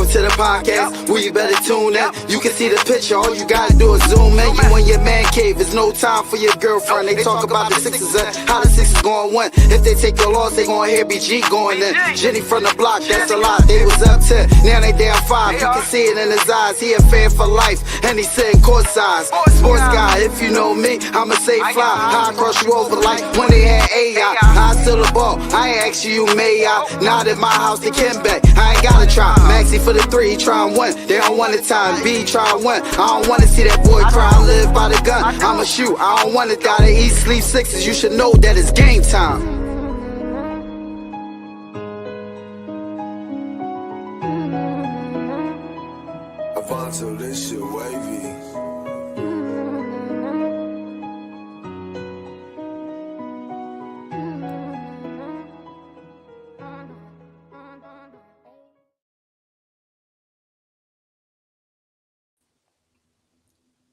Welcome to the podcast, where you better tune in. You can see the picture, all you gotta do is zoom in. You in your man cave, it's no time for your girlfriend. They talk about the Sixers and how the Sixers gon' win. If they take your loss, they gon' hear BG going in. Jenny from the block, that's a lot. They was up 10, now they down 5. You can see it in his eyes, he a fan for life, and he sitting court size. Sports guy, if you know me, I'ma say fly. How I cross you over like when they had AI. I still a ball, I ain't ask you may I. Not at my house, the Kim back, I ain't gotta try. Maxi for the 3, he try and win. They don't want the time, B try and win. I don't wanna see that boy cry, I live by the gun. I'ma shoot, I don't wanna die to eat, sleep sixes. You should know that it's game time. Avanto, this shit wavy.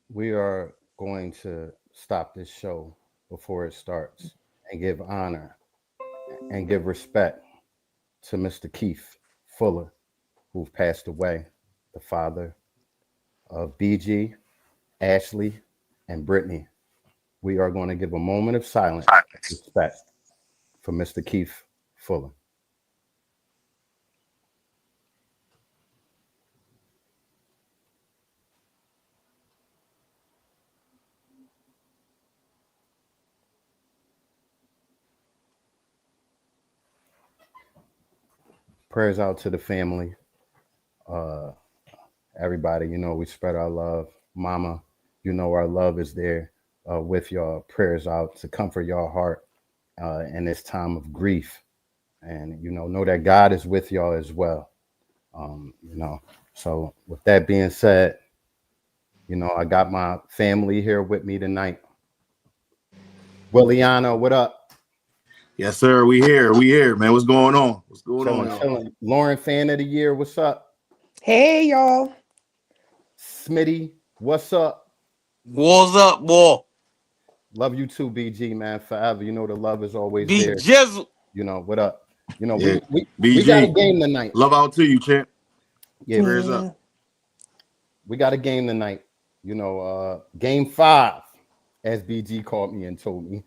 We are going to stop this show before it starts and give honor and give respect to Mr. Keith Fuller, who passed away, the father of BG, Ashley, and Brittany. We are going to give a moment of silence and respect for Mr. Keith Fuller. Prayers out to the family. Everybody, you know, we spread our love. Mama, you know, our love is there with y'all. Prayers out to comfort your heart in this time of grief. And, you know that God is with y'all as well. So with that being said, I got my family here with me tonight. Williana, what up? Yes, sir. We here, man. What's going on? Chilling. Lauren, fan of the year, what's up? Hey, y'all. Smitty, what's up? What's up, boy? Love you too, BG, man. Forever. The love is always B there. Jizzle. What up? Yeah. We got a game tonight. Love out to you, champ. Yeah, prayers up. We got a game tonight. Game 5, as BG called me and told me,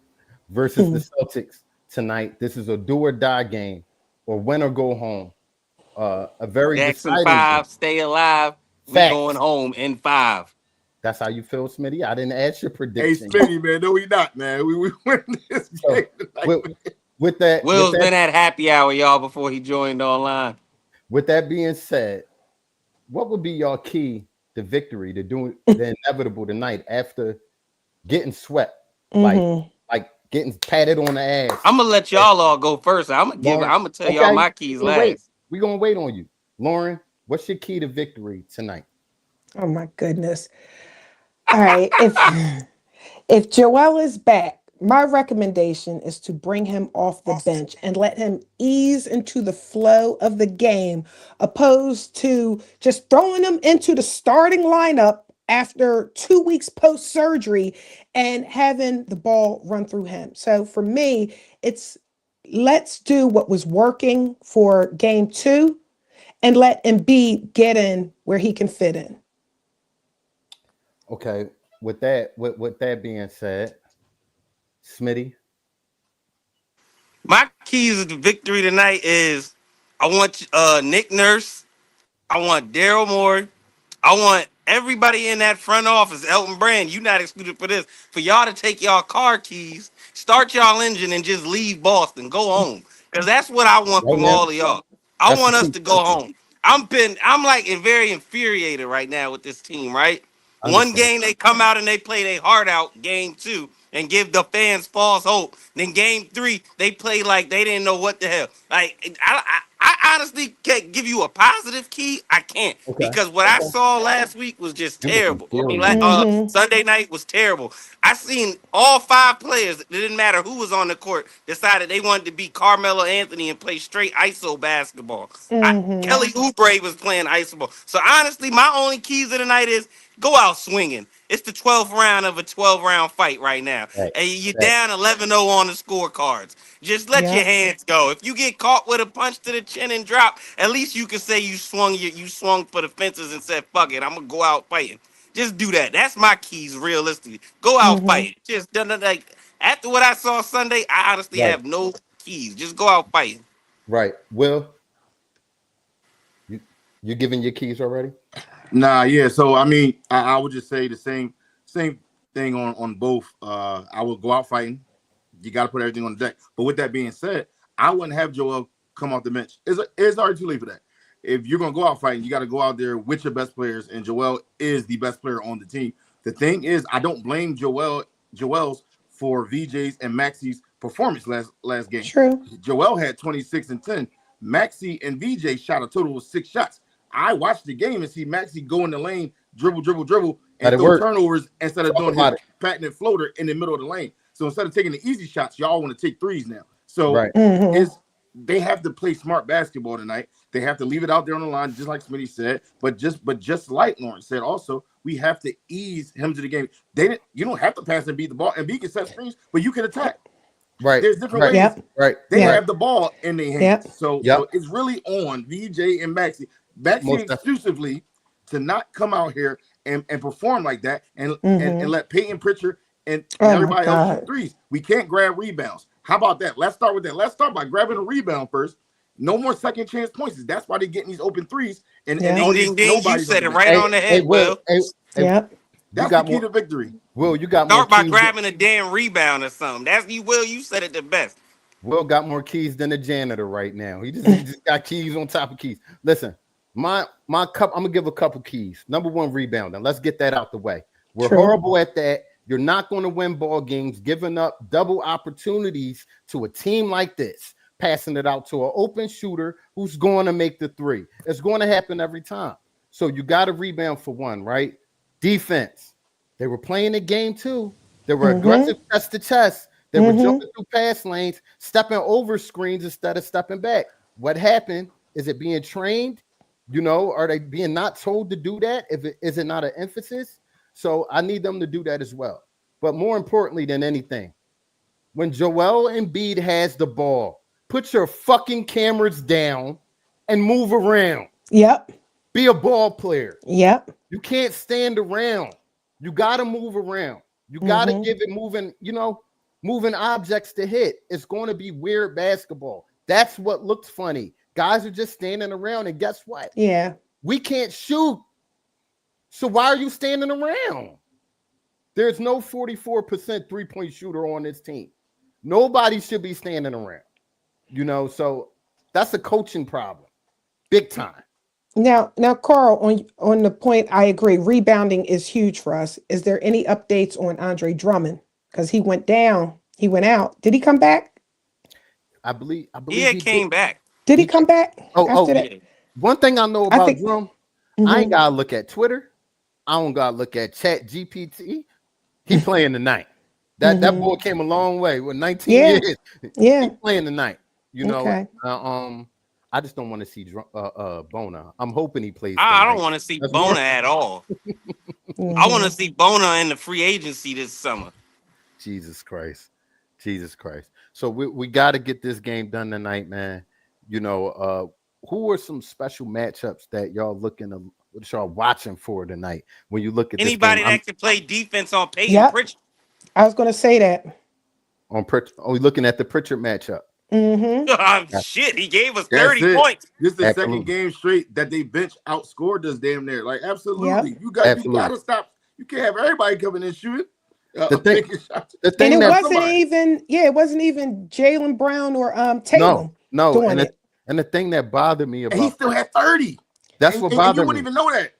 versus the Celtics tonight. This is a do or die game, or win or go home. A very Jackson deciding 5, game. stay alive. We Facts. going home in 5. That's how you feel, Smitty? I didn't ask your prediction. Hey, Smitty, man. No, we not, man. We win this game tonight. With that, Will's been at happy hour, y'all, before he joined online. With that being said, what would be your key to victory, to doing the inevitable tonight after getting swept, like getting patted on the ass? I'm gonna let y'all all go first. I'm gonna tell y'all my keys last. We're gonna wait on you, Lauren. What's your key to victory tonight? Oh my goodness. All right. If Joel is back, my recommendation is to bring him off the bench and let him ease into the flow of the game, opposed to just throwing him into the starting lineup after 2 weeks post-surgery and having the ball run through him. So for me, it's let's do what was working for game 2 and let Embiid get in where he can fit in. Okay. With that being said, Smitty. My keys to victory tonight is I want Nick Nurse, I want Daryl Morey, I want everybody in that front office, Elton Brand, you not excluded for this, for y'all to take y'all car keys, start y'all engine, and just leave Boston. Go home. Because that's what I want from all of y'all. I want us to go home. I'm like very infuriated right now with this team, right? One game they come out and they play their heart out, game 2, and give the fans false hope. Then game 3, they play like they didn't know what the hell. Like I honestly can't give you a positive key. I can't because what I saw last week was just terrible. I mean, Sunday night was terrible. I seen all 5 players. It didn't matter who was on the court. Decided they wanted to be Carmelo Anthony and play straight ISO basketball. Kelly Oubre was playing ISO ball. So honestly, my only keys of the night is go out swinging. It's the 12th round of a 12-round fight right now. Right. And you're down 11-0 on the scorecards. Just let your hands go. If you get caught with a punch to the chin and drop, at least you can say you swung for the fences and said, fuck it, I'm gonna go out fighting. Just do that. That's my keys, realistically. Go out Mm-hmm. fighting. Just done it like after what I saw Sunday, I honestly Right, have no keys. Just go out fighting. right. Will, you you giving your keys already? Nah, yeah. So I mean, I would just say the same thing on both. I would go out fighting. You got to put everything on the deck. But with that being said, I wouldn't have Joel come off the bench. It's already too late for that. If you're gonna go out fighting, you got to go out there with your best players, and Joel is the best player on the team. The thing is, I don't blame Joel's for VJ's and Maxi's performance last game. True. Joel had 26 and 10. Maxi and VJ shot a total of 6 shots. I watched the game and see Maxi go in the lane, dribble, Let and it throw work. turnovers instead of Talk doing his about it. patented floater in the middle of the lane. So instead of taking the easy shots, y'all want to take threes now. So Right. Mm-hmm. they have to play smart basketball tonight. They have to leave it out there on the line, just like Smitty said. But just like Lawrence said, also we have to ease him to the game. You don't have to pass and beat the ball, and B can set screens, but you can attack. Right. There's different Right. ways. Yep. Right. They Right. have the ball in their hands. Yep. So it's really on VJ and Maxi Most definitely. exclusively to not come out here and perform like that and Mm-hmm. let Peyton Pritchard and Oh my everybody else shoot God. threes. We can't grab rebounds. How about that? Let's start with that. Let's start by grabbing a rebound first. No more second chance points. That's why they're getting these open threes and Yeah. all Ding, these ding, ding. You nobodies said it up in there. right on the head, Will. Will. Hey, Yep. you That's the got key more. to victory. Will, you got more Start by keys. grabbing a damn rebound or something. That's you, Will. You said it the best. Will got more keys than the janitor right now. He just got keys on top of keys. Listen, my cup. I'm gonna give a couple keys. Number one, rebounding. Let's get that out the way. We're True. horrible at that. You're not going to win ball games giving up double opportunities to a team like this, passing it out to an open shooter who's going to make the three. It's going to happen every time. So you got to rebound for one, right? Defense. They were playing the game too. They were aggressive chest to chest. They were jumping through pass lanes, stepping over screens instead of stepping back. What happened? Is it being trained? You know, are they being not told to do that? Is it not an emphasis? So I need them to do that as well. But more importantly than anything, when Joel Embiid has the ball, put your fucking cameras down and move around. Yep. Be a ball player. Yep. You can't stand around. You got to move around. You got to give it moving objects to hit. It's going to be weird basketball. That's what looks funny. Guys are just standing around, and guess what? Yeah. We can't shoot. So why are you standing around? There's no 44% three-point shooter on this team. Nobody should be standing around. You know, so that's a coaching problem. Big time. Now, Carl, on the point, I agree. Rebounding is huge for us. Is there any updates on Andre Drummond? Because he went down, he went out. Did he come back? I believe He came back. Did he come back after that? Yeah. One thing I know about think- Drum, I ain't gotta look at Twitter. I don't gotta look at Chat GPT. He playing tonight. That boy came a long way with 19 years. Yeah. He playing tonight. You know, Okay. I just don't want to see Bona. I'm hoping he plays. I tonight. don't want to see That's Bona more- at all. I want to see Bona in the free agency this summer. Jesus Christ. So we got to get this game done tonight, man. You know, who are some special matchups that y'all what y'all watching for tonight when you look at Anybody this game? that can play defense on Peyton Yep. Pritchard. I was going to say that. On Pritchard, looking at the Pritchard matchup. Shit, he gave us That's 30 it. points. This is the Absolutely. second game straight that they bench outscored us damn near. Like, absolutely. Yep. You got Absolutely. to stop. You can't have everybody coming and shooting. The thing- taking shots. The And thing it that wasn't even Jaylen Brown or Tatum no, doing it. and the thing that bothered me And he about still had 30. that's And what you bothered wouldn't me. even know that.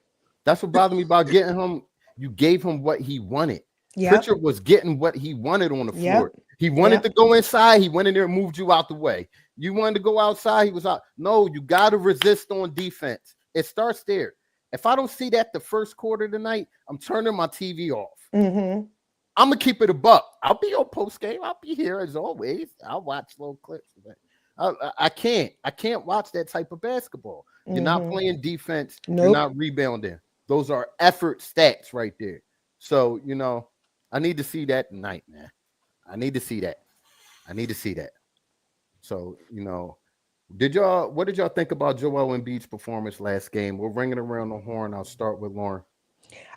That's what bothered me about getting him. You gave him what he wanted. Yep. Pritchard was getting what he wanted on the floor. Yep. He wanted Yep. to go inside. He went in there and moved you out the way. You wanted to go outside. He was out. No, you got to resist on defense. It starts there. If I don't see that the first quarter tonight, I'm turning my TV off. Mm-hmm. I'm gonna keep it a buck. I'll be on post game. I'll be here as always. I'll watch little clips of it. I can't watch that type of basketball. You're not playing defense. Nope. You're not rebounding. Those are effort stats right there. So, you know, I need to see that tonight, man. I need to see that. So, you know, Did y'all? What did y'all think about Joel Embiid's performance last game? We're ringing around the horn. I'll start with Lauren.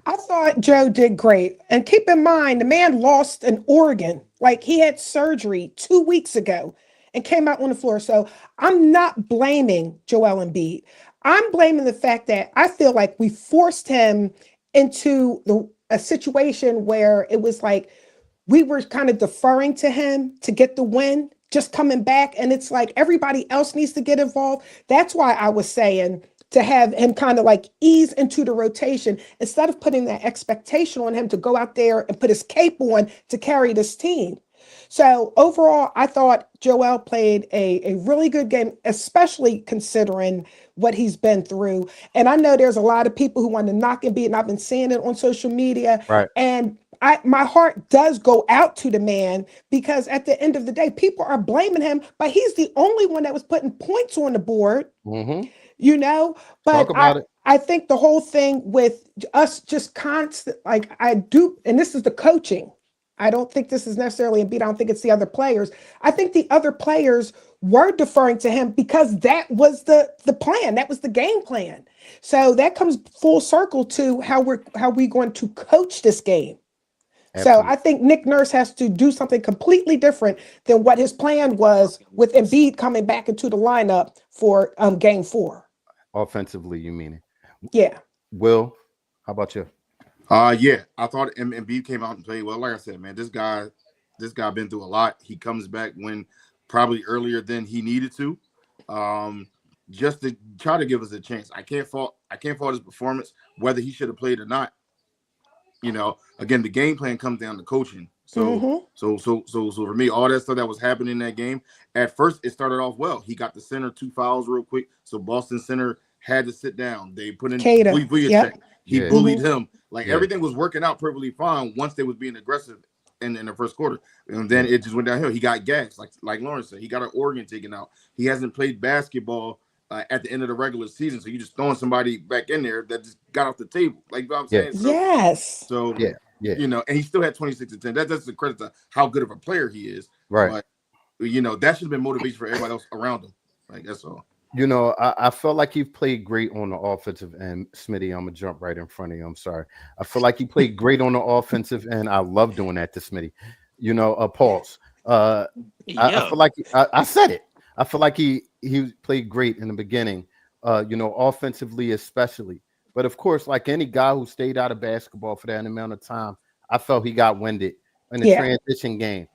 I thought Joe did great. And keep in mind, the man lost an organ. Like he had surgery 2 weeks ago and came out on the floor. So I'm not blaming Joel Embiid. I'm blaming the fact that I feel like we forced him into a situation where it was like we were kind of deferring to him to get the win, just coming back. And it's like everybody else needs to get involved. That's why I was saying to have him kind of like ease into the rotation instead of putting that expectation on him to go out there and put his cape on to carry this team. So overall, I thought Joel played a really good game, especially considering what he's been through. And I know there's a lot of people who want to knock and beat, and I've been seeing it on social media. Right. And my heart does go out to the man because at the end of the day, people are blaming him, but he's the only one that was putting points on the board, Mm-hmm. you know. Talk But about it. I think the whole thing with us just constant, like I do, and this is the coaching. I don't think this is necessarily a beat. I don't think it's the other players. I think the other players were deferring to him because that was the plan. That was the game plan. So that comes full circle to how we going to coach this game. So Absolutely. I think Nick Nurse has to do something completely different than what his plan was with Embiid coming back into the lineup for game 4. Offensively, you mean it? Yeah. Will, how about you? Yeah, I thought Embiid came out and played well. Like I said, man, this guy been through a lot. He comes back when probably earlier than he needed to, just to try to give us a chance. I can't fault his performance, whether he should have played or not. Again, the game plan comes down to coaching. So, Mm-hmm. so for me, all that stuff that was happening in that game, at first it started off well. He got the center 2 fouls real quick, so Boston center had to sit down. They put in Cada. Vujicic. Yep. He Yeah. bullied him. Like Yeah. everything was working out perfectly fine once they was being aggressive in the first quarter, and then it just went downhill. He got gassed, like Lawrence said. He got an organ taken out. He hasn't played basketball at the end of the regular season, so you just throwing somebody back in there that just got off the table. Like you know what I'm Yeah. saying? Yes. So Yeah. Yeah. and he still had 26 and 10. That's a credit to how good of a player he is. Right. But that should have been motivation for everybody else around him. Like that's all. I felt like he played great on the offensive end. Smitty, I'm gonna jump right in front of you. I'm sorry. I feel like he played great on the offensive end. I love doing that to Smitty. Pulse. I Yeah. feel like I said it. I feel like he played great in the beginning. Offensively especially. But of course, like any guy who stayed out of basketball for that amount of time, I felt he got winded in the Yeah. transition game.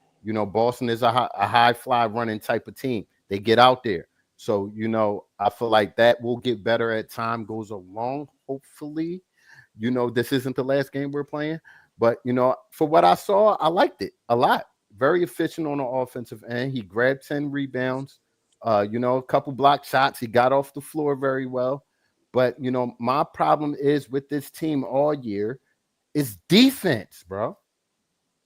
Boston is a high fly running type of team. They get out there. So, I feel like that will get better as time goes along. Hopefully, this isn't the last game we're playing. But, for what I saw, I liked it a lot. Very efficient on the offensive end. He grabbed 10 rebounds, a couple block shots. He got off the floor very well. But, my problem is with this team all year is defense, bro.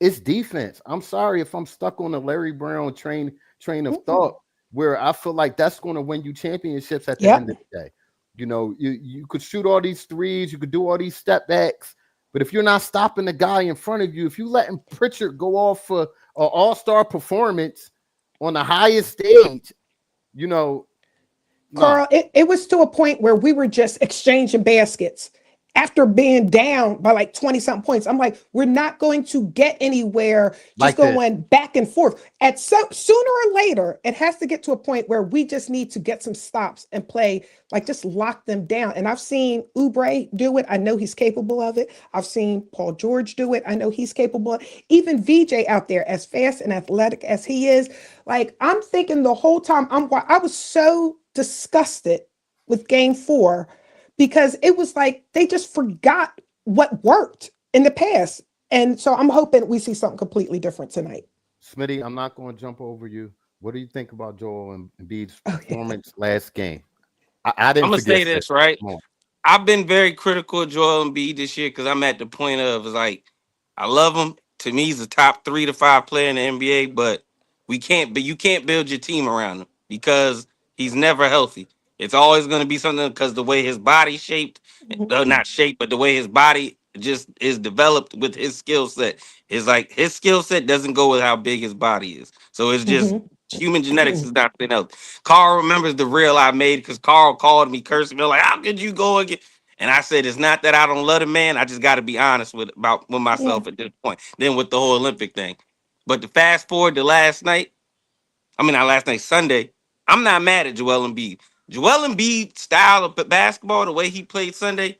It's defense. I'm sorry if I'm stuck on the Larry Brown train of thought where I feel like that's going to win you championships at the Yep. end of the day. You could shoot all these threes, you could do all these step backs, but if you're not stopping the guy in front of you, if you letting Pritchard go off for an all-star performance on the highest stage, no. Carl, it was to a point where we were just exchanging baskets after being down by like 20 something points. I'm like, we're not going to get anywhere just Like this. going back and forth. Sooner or later, it has to get to a point where we just need to get some stops and play, like just lock them down. And I've seen Oubre do it. I know he's capable of it. I've seen Paul George do it. I know he's capable. Even VJ out there, as fast and athletic as he is, like I'm thinking the whole time I was so disgusted with game 4 because it was like they just forgot what worked in the past. And so I'm hoping we see something completely different tonight. Smitty, I'm not going to jump over you. What do you think about Joel Embiid's Oh, yeah. performance last game? I didn't I'm gonna forget say that. this, right? Come on. I've been very critical of Joel Embiid this year because I'm at the point of it's like I love him. To me, he's a top 3 to 5 player in the NBA, but you can't build your team around him because he's never healthy. It's always going to be something because the way his body shaped, not shaped, but the way his body just is developed with his skill set is like his skill set doesn't go with how big his body is. So it's just Mhm. Human genetics is not something else. Carl remembers the reel I made because Carl called me cursing me like, "How could you go again?" And I said, "It's not that I don't love the man. I just got to be honest with Yeah. myself at this point." Then with the whole Olympic thing, but to fast forward to last night, I mean, not last night, Sunday. I'm not mad at Joel Embiid. Joel Embiid's style of basketball, the way he played Sunday,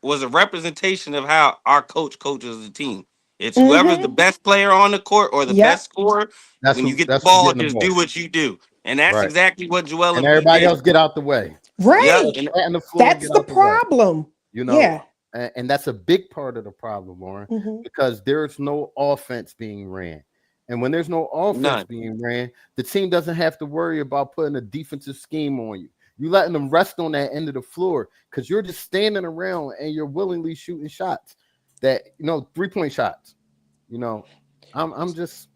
was a representation of how our coach coaches the team. It's whoever's the Mm-hmm. best player on the court or the best Yep. scorer. That's When you who. get the That's who's ball, getting the just ball. do what you do, and that's Right. exactly what Joel And Embiid everybody did. else get out the way. Yep. Right. And And the floor That's get the out the way. problem. You know, Yeah. and that's a big part of the problem, Lauren, Mm-hmm. because there's no offense being ran. And when there's no offense none. being ran, the team doesn't have to worry about putting a defensive scheme on you. You letting them rest on that end of the floor because you're just standing around and you're willingly shooting shots that 3-point shots. I'm just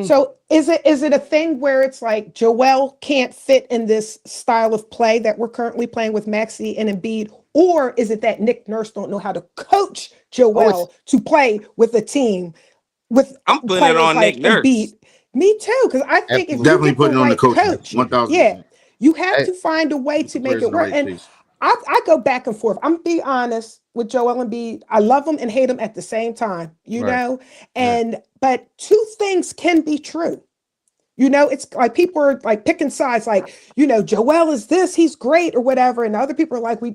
So is it a thing where it's like Joel can't fit in this style of play that we're currently playing with Maxey and Embiid, or is it that Nick Nurse don't know how to coach it's Joel to play with a team with I'm putting it players on Nick like Nurse. Embiid? Me too, because I think if you absolutely, Definitely get the putting on the right coaching, coach, yeah, 1000%. you have Hey, to find a way Put to the make players in it the work. right And space. I go back and forth. I'm be honest with Joel Embiid. I love him and hate him at the same time, right. Yeah. but two things can be true. It's like people are like picking sides, like, Joel is this, he's great or whatever. And other people are like, we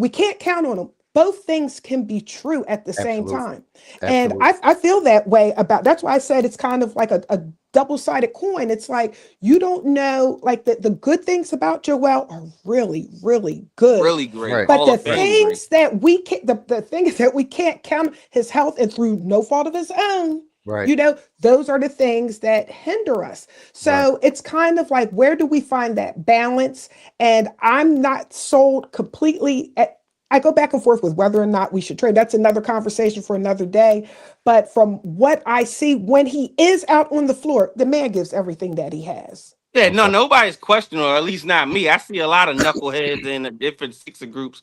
can't count on him. Both things can be true at the same Absolutely. time. And Absolutely. I feel that way that's why I said it's kind of like a double-sided coin. It's like, you don't know, like the good things about Joel are really, really good. Really great. Right. But Hall the of Right. Fame great. things that we can't, the things that we can't count his health and through no fault of his own, Right. those are the things that hinder us. Right. So it's kind of like, where do we find that balance? And I'm not sold completely. I go back and forth with whether or not we should trade. That's another conversation for another day. But from what I see, when he is out on the floor, the man gives everything that he has. Yeah, no, Okay. nobody's questioning, or at least not me. I see a lot of knuckleheads in the different Sixer groups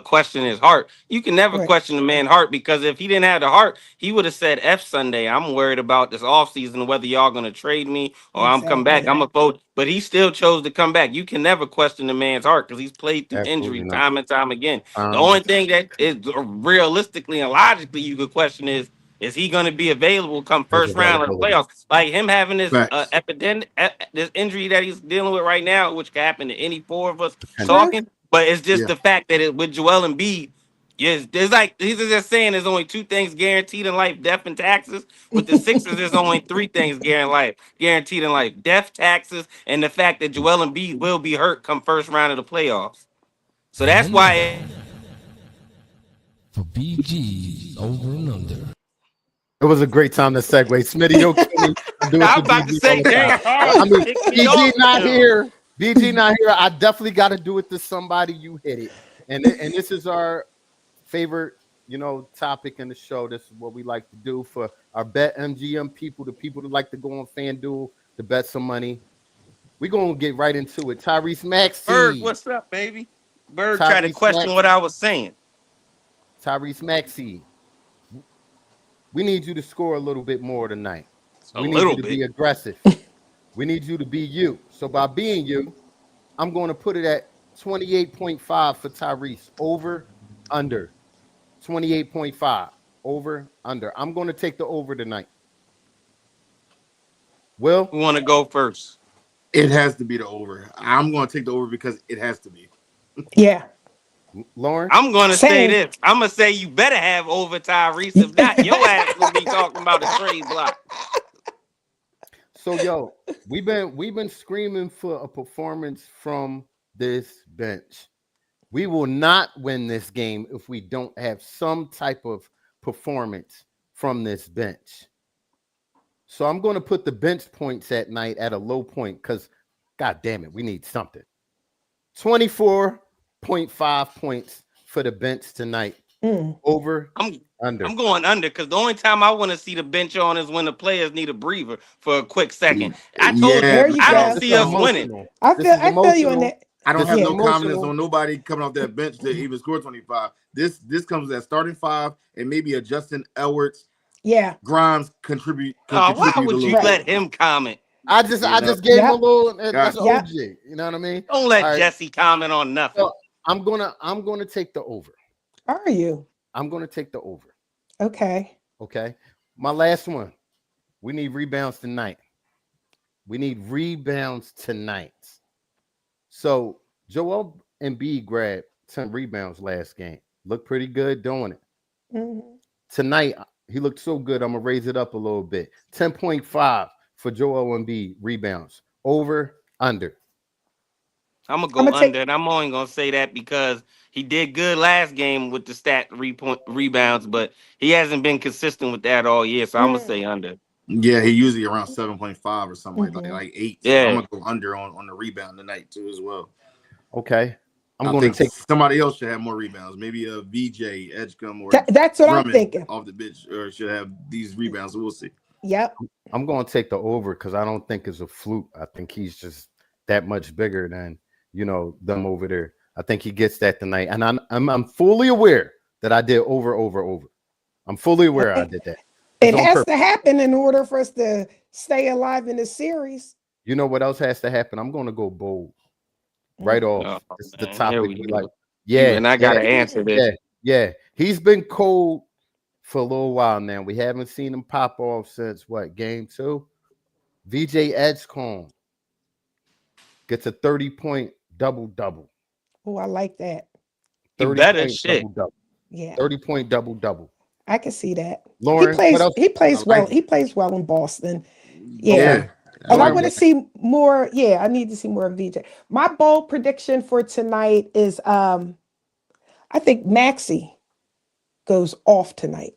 question his heart. You can never Right. question the man's heart because if he didn't have the heart, he would have said F Sunday. I'm worried about this offseason, whether y'all gonna trade me or I'm come back. Exactly. I'm a vote. But he still chose to come back. You can never question the man's heart because he's played through Absolutely injury not. time and time again. The only thing that is realistically and logically you could question is he going to be available come His first round of the availability. playoffs? Like him having this Facts. epidemic, this injury that he's dealing with right now, which could happen to any four of us True. talking. But it's just Yeah. the fact that with Joel Embiid, yes, there's like he's just saying there's only two things guaranteed in life: death and taxes. With the Sixers, there's only three things guaranteed in life: death, taxes, and the fact that Joel Embiid will be hurt come first round of the playoffs. So that's And now why. for BG over and under. It was a great time to segue. Smitty, you'll kill me. I do it I to was about to BG say, all the time. damn, I mean, kick me BG off not now. here. BG not here. I definitely got to do it to somebody. You hit it. And this is our favorite, topic in the show. This is what we like to do for our Bet MGM people, the people that like to go on FanDuel to bet some money. We're going to get right into it. Tyrese Maxey. Bird, what's up, baby? Bird tried to Tyrese question Maxey. what I was saying. Tyrese Maxey. We need you to score a little bit more tonight. A We need little you to bit. be aggressive. We need you to be you. So by being you, I'm going to put it at 28.5 for Tyrese. Over, under. 28.5. Over, under. I'm going to take the over tonight. Will? We want to go first. It has to be the over. I'm going to take the over because it has to be. Yeah. Lauren? I'm going to say Same. this. I'm going to say you better have over Tyrese. If not, your ass going to be talking about a trade block. So, yo, we've been screaming for a performance from this bench. We will not win this game if we don't have some type of performance from this bench. So I'm going to put the bench points at night at a low point because, God damn it, we need something. 24.5 points for the bench tonight. Over, under. I'm going under because the only time I want to see the bench on is when the players need a breather for a quick second. I told Yeah, you, you I go. don't see us winning. I This feel is I feel you on emotional. that. I don't This have is no confidence emotional. on nobody coming off that bench to even score 25. This comes at starting five and maybe a Justin Edwards, Yeah. Grimes contribute Why a would little you Right. bit. let him comment? I just gave him a little. That's Gotcha. OG. You know what I mean? Don't let All right. Jesse comment on nothing. So I'm gonna take the over. Are you? I'm gonna take the over. Okay. Okay. My last one. We need rebounds tonight. We need rebounds tonight. So Joel Embiid grabbed 10 rebounds last game. Looked pretty good doing it. Mhm. Tonight, he looked so good. I'm gonna raise it up a little bit. 10.5 for Joel Embiid rebounds. Over, under. I'm gonna I'm go gonna take. under, and I'm only gonna say that because he did good last game with the rebounds, but he hasn't been consistent with that all year. So I'm gonna say under. Yeah, he usually around 7.5 or something Mhm. like 8. So I'm Yeah, gonna go under on the rebound tonight too as well. Okay. I'm I gonna think take somebody else should have more rebounds. Maybe a VJ, Edgecombe, or That's what I'm Drummond thinking. off the bench, or should have these rebounds. So we'll see. Yep. I'm gonna take the over because I don't think it's a fluke. I think he's just that much bigger than them over there. I think he gets that tonight. And I'm fully aware that I did over. I'm fully aware I did that. It It's on has purpose. to happen in order for us to stay alive in the series. You know what else has to happen? I'm gonna go bold. Right off. oh, This is the man, here topic we we go. like. Yeah, And I yeah, gotta answer this. yeah. He's been cold for a little while now. We haven't seen him pop off since what, game 2? VJ Edgecombe gets a 30-point double-double. Oh, I like that. He 30 better point shit. double-double. Yeah, 30-point double-double. I can see that. Lauren, what else? He plays I well. like it. He plays well in Boston. Yeah. Okay. I And I like want to it. see more. Yeah, I need to see more of VJ. My bold prediction for tonight is I think Maxey goes off tonight.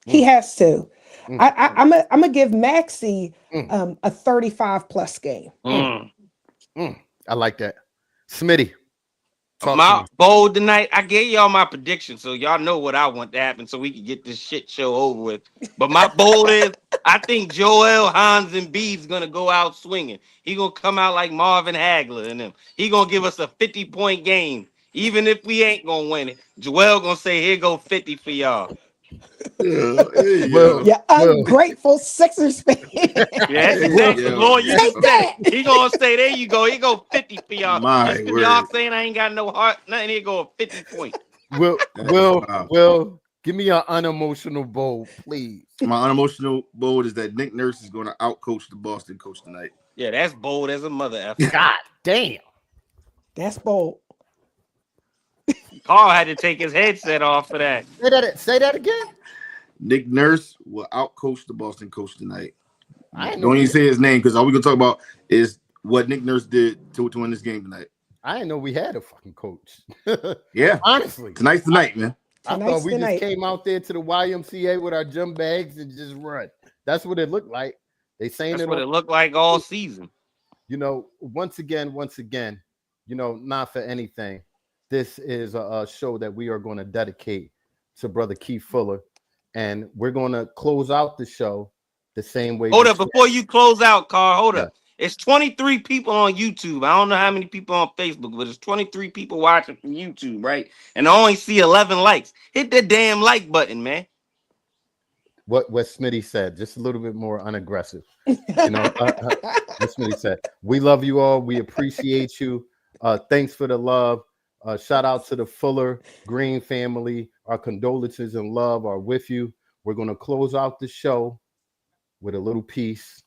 He has to. I'm gonna give Maxey a 35 plus game. I like that. Smitty, talk to My me. bold tonight, I gave y'all my prediction, so y'all know what I want to happen, so we can get this shit show over with. But my bold is, I think Joel Hans and Embiid's gonna go out swinging. He gonna come out like Marvin Hagler and them. He gonna give us a 50-point game, even if we ain't gonna win it. Joel gonna say, "Here go 50 for y'all." Yeah, there you Well, go. You ungrateful Sixers fan. Yeah, that's There exactly. you Lord, you go. Take just said that. it. He gonna say, "There you go." He go 50 for y'all. My Just because y'all word. saying I ain't got no heart, nothing. He go a 50 point. Wow. Will, give me an unemotional bowl, please. My unemotional bold is that Nick Nurse is going to outcoach the Boston coach tonight. Yeah, that's bold as a mother effer. God damn. That's bold. Carl had to take his headset off for that. Say that again. Nick Nurse will outcoach the Boston coach tonight. I didn't know Don't we, even say his name because all we're going to talk about is what Nick Nurse did to win this game tonight. I didn't know we had a fucking coach. Yeah. Honestly. Tonight's the night, man. I Tonight's thought we the just night. came out there to the YMCA with our gym bags and just run. That's what it looked like. They saying That's it what on, it looked like all season. once again, not for anything. This is a show that we are going to dedicate to Brother Keith Fuller. And we're going to close out the show the same way. Hold up, before you close out, Carl, hold Yeah. up. It's 23 people on YouTube. I don't know how many people on Facebook, but it's 23 people watching from YouTube, right? And I only see 11 likes. Hit the damn like button, man. What Smitty said, just a little bit more unaggressive. What Smitty said. We love you all. We appreciate you. Thanks for the love. Shout out to the Fuller Green family. Our condolences and love are with you. We're going to close out the show with a little piece.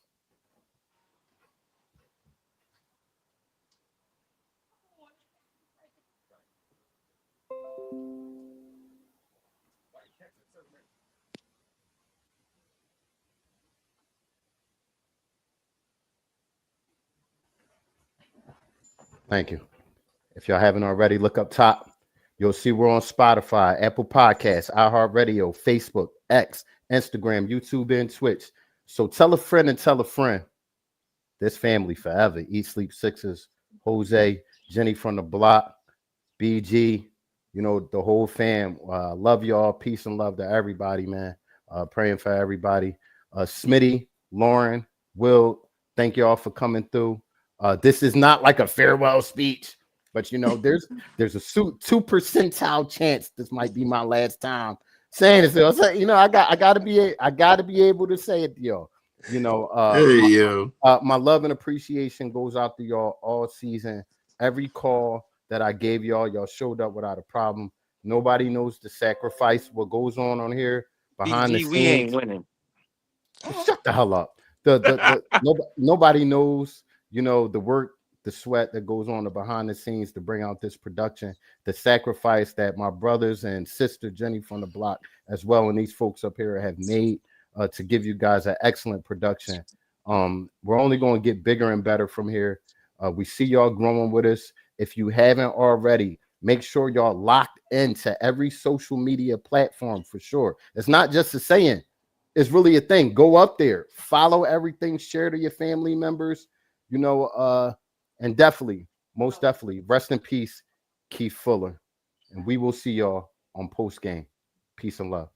Thank you. If y'all haven't already, look up top. You'll see we're on Spotify, Apple Podcasts, iHeartRadio, Facebook, X, Instagram, YouTube, and Twitch. So tell a friend and tell a friend. This family forever. Eat, Sleep, Sixers, Jose, Jenny from the block, BG, the whole fam. Love y'all. Peace and love to everybody, man. Praying for everybody. Smitty, Lauren, Will, thank y'all for coming through. This is not like a farewell speech, but there's a 2% chance this might be my last time saying this. I gotta be able to say it to y'all. You know, Hey yo. my love and appreciation goes out to y'all all season. Every call that I gave y'all showed up without a problem. Nobody knows the sacrifice, what goes on here behind the BG, we ain't scenes. winning. Shut the hell up. Nobody knows, you know, the work, the sweat that goes on the behind the scenes to bring out this production, the sacrifice that my brothers and sister Jenny from the block, as well, and these folks up here have made to give you guys an excellent production. We're only going to get bigger and better from here. We see y'all growing with us. If you haven't already, make sure y'all locked into every social media platform for sure. It's not just a saying. It's really a thing. Go up there, follow everything, share to your family members, you know, and definitely, most definitely, rest in peace, Keith Fuller. And we will see y'all on post game. Peace and love.